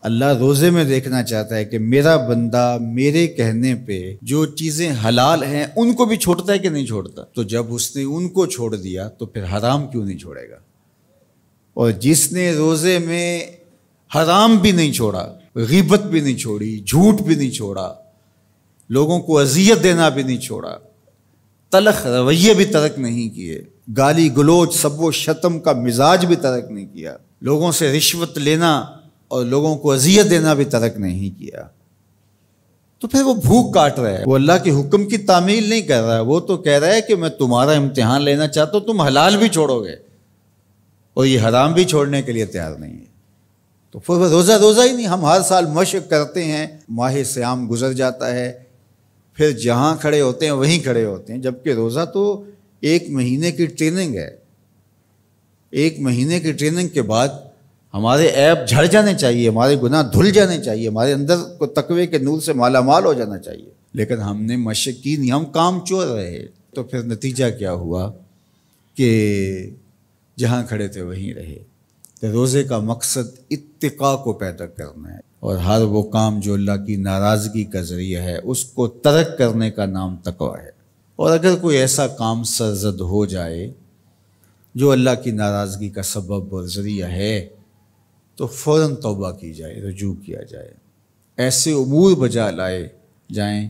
اللہ روزے میں دیکھنا چاہتا ہے کہ میرا بندہ میرے کہنے پہ جو چیزیں حلال ہیں ان کو بھی چھوڑتا ہے کہ نہیں چھوڑتا. تو جب اس نے ان کو چھوڑ دیا تو پھر حرام کیوں نہیں چھوڑے گا؟ اور جس نے روزے میں حرام بھی نہیں چھوڑا، غیبت بھی نہیں چھوڑی، جھوٹ بھی نہیں چھوڑا، لوگوں کو اذیت دینا بھی نہیں چھوڑا، تلخ رویے بھی ترک نہیں کیے، گالی گلوچ سب و شتم کا مزاج بھی ترک نہیں کیا، لوگوں سے رشوت لینا اور لوگوں کو اذیت دینا بھی ترک نہیں کیا، تو پھر وہ بھوک کاٹ رہا ہے. وہ اللہ کے حکم کی تعمیل نہیں کر رہا ہے، وہ تو کہہ رہا ہے کہ میں تمہارا امتحان لینا چاہتا ہوں، تم حلال بھی چھوڑو گے اور یہ حرام بھی چھوڑنے کے لیے تیار نہیں ہے. تو پھر وہ روزہ ہی نہیں. ہم ہر سال مشق کرتے ہیں، ماہ سیام گزر جاتا ہے، پھر جہاں کھڑے ہوتے ہیں وہیں کھڑے ہوتے ہیں، جبکہ روزہ تو 1 مہینے کی ٹریننگ ہے. 1 مہینے کی ٹریننگ کے بعد ہمارے عیب جھڑ جانے چاہیے، ہمارے گناہ دھل جانے چاہیے، ہمارے اندر کو تقوی کے نور سے مالا مال ہو جانا چاہیے. لیکن ہم نے مشق کی نہیں، ہم کام چور رہے. تو پھر نتیجہ کیا ہوا کہ جہاں کھڑے تھے وہیں رہے. کہ روزے کا مقصد اتقاء کو پیدا کرنا ہے، اور ہر وہ کام جو اللہ کی ناراضگی کا ذریعہ ہے اس کو ترک کرنے کا نام تقویٰ ہے. اور اگر کوئی ایسا کام سرزد ہو جائے جو اللہ کی ناراضگی کا سبب اور ذریعہ ہے تو فوراً توبہ کی جائے، رجوع کیا جائے، ایسے امور بجا لائے جائیں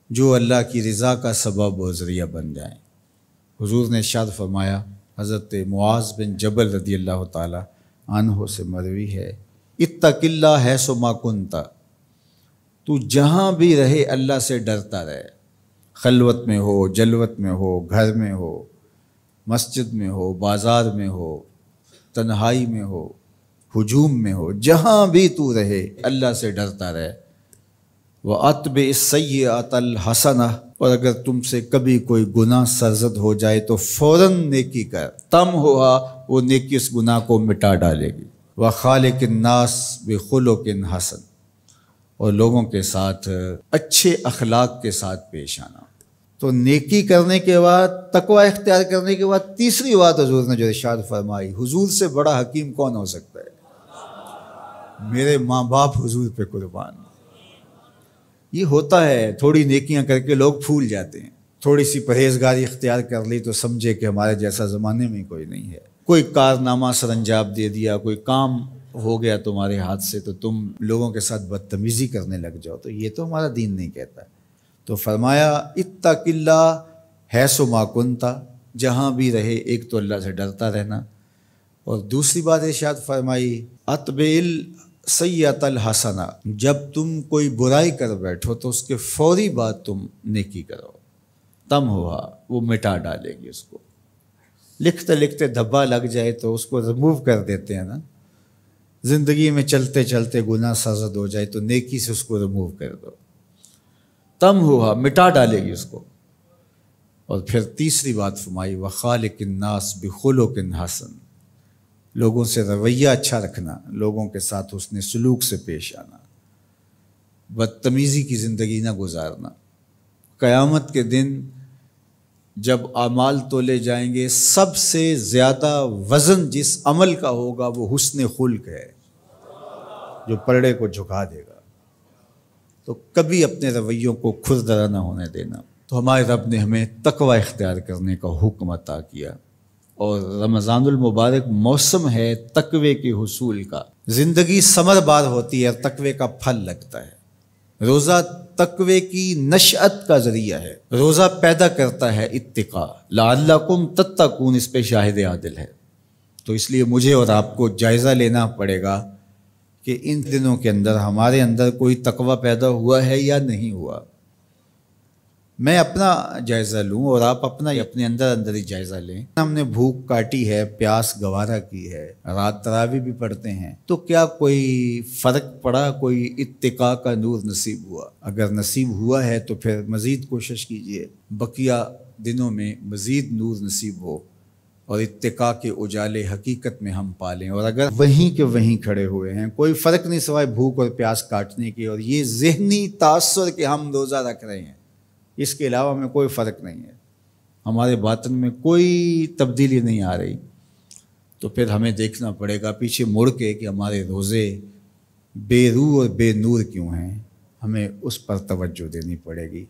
جو اللہ کی رضا کا سبب اور ذریعہ بن جائیں. حضور نے ارشاد فرمایا، حضرت معاذ بن جبل رضی اللہ تعالی عنہ سے مروی ہے، اتق اللہ حیث ما کنت، تو جہاں بھی رہے اللہ سے ڈرتا رہے، خلوت میں ہو، جلوت میں ہو، گھر میں ہو، مسجد میں ہو، بازار میں ہو، تنہائی میں ہو، ہجوم میں ہو، جہاں بھی تو رہے اللہ سے ڈرتا رہے. وَأَتْبِعِ السَّيِّئَةَ الْحَسَنَةَ، اور اگر تم سے کبھی کوئی گناہ سرزد ہو جائے تو فوراً نیکی کر، تم ہوا وہ نیکی اس گناہ کو مٹا ڈالے گی. وَخَالِقِ النَّاسِ بِخُلُقٍ حَسَنٍ، اور لوگوں کے ساتھ اچھے اخلاق کے ساتھ پیش آنا. تو نیکی کرنے کے بعد، تقوی اختیار کرنے کے بعد، تیسری بات حضور نے جو ارشاد فرمائی، حضور سے بڑا حکیم کون ہو سکتا ہے؟ میرے ماں باپ حضور پہ قربان. یہ ہوتا ہے، تھوڑی نیکیاں کر کے لوگ پھول جاتے ہیں، تھوڑی سی پرہیزگاری اختیار کر لی تو سمجھے کہ ہمارے جیسا زمانے میں کوئی نہیں ہے. کوئی کارنامہ سر انجام دے دیا، کوئی کام ہو گیا تمہارے ہاتھ سے تو تم لوگوں کے ساتھ بدتمیزی کرنے لگ جاؤ، تو یہ تو ہمارا دین نہیں کہتا. تو فرمایا اتق اللہ حیث ما کنت، جہاں بھی رہے ایک تو اللہ سے ڈرتا رہنا، اور دوسری بات ارشاد فرمائی اتبع السیئۃ الحسنہ، جب تم کوئی برائی کر بیٹھو تو اس کے فوری بعد تم نیکی کرو، تم ہوا وہ مٹا ڈالے گی. اس کو لکھتے لکھتے دھبا لگ جائے تو اس کو ریموو کر دیتے ہیں نا. زندگی میں چلتے چلتے گناہ سرزد ہو جائے تو نیکی سے اس کو ریموو کر دو، تم ہوا مٹا ڈالے گی اس کو. اور پھر تیسری بات فرمائی وخالق الناس بخلق حسن، لوگوں سے رویہ اچھا رکھنا، لوگوں کے ساتھ حسن سلوک سے پیش آنا، بدتمیزی کی زندگی نہ گزارنا. قیامت کے دن جب اعمال تولے جائیں گے سب سے زیادہ وزن جس عمل کا ہوگا وہ حسن خلق ہے، جو پلڑے کو جھکا دے گا. تو کبھی اپنے رویوں کو کھردرا نہ ہونے دینا. تو ہمارے رب نے ہمیں تقوی اختیار کرنے کا حکم عطا کیا، اور رمضان المبارک موسم ہے تقوی کے حصول کا. زندگی ثمر بار ہوتی ہے اور تقوی کا پھل لگتا ہے. روزہ تقوی کی نشأت کا ذریعہ ہے، روزہ پیدا کرتا ہے اتقاء. لعلکم تتقون اس پہ شاہد عادل ہے. تو اس لیے مجھے اور آپ کو جائزہ لینا پڑے گا کہ ان دنوں کے اندر ہمارے اندر کوئی تقوی پیدا ہوا ہے یا نہیں ہوا. میں اپنا جائزہ لوں اور آپ اپنے اندر ہی جائزہ لیں. ہم نے بھوک کاٹی ہے، پیاس گوارا کی ہے، رات تراویح بھی پڑھتے ہیں، تو کیا کوئی فرق پڑا؟ کوئی اتقاء کا نور نصیب ہوا؟ اگر نصیب ہوا ہے تو پھر مزید کوشش کیجئے بقیہ دنوں میں مزید نور نصیب ہو اور اتقاء کے اجالے حقیقت میں ہم پالیں. اور اگر وہیں کے وہیں کھڑے ہوئے ہیں، کوئی فرق نہیں سوائے بھوک اور پیاس کاٹنے کے، اور یہ ذہنی تاثر کہ ہم روزہ رکھ رہے ہیں، اس کے علاوہ میں کوئی فرق نہیں ہے، ہمارے باطن میں کوئی تبدیلی نہیں آ رہی، تو پھر ہمیں دیکھنا پڑے گا پیچھے مڑ کے کہ ہمارے روزے بے روح اور بے نور کیوں ہیں، ہمیں اس پر توجہ دینی پڑے گی۔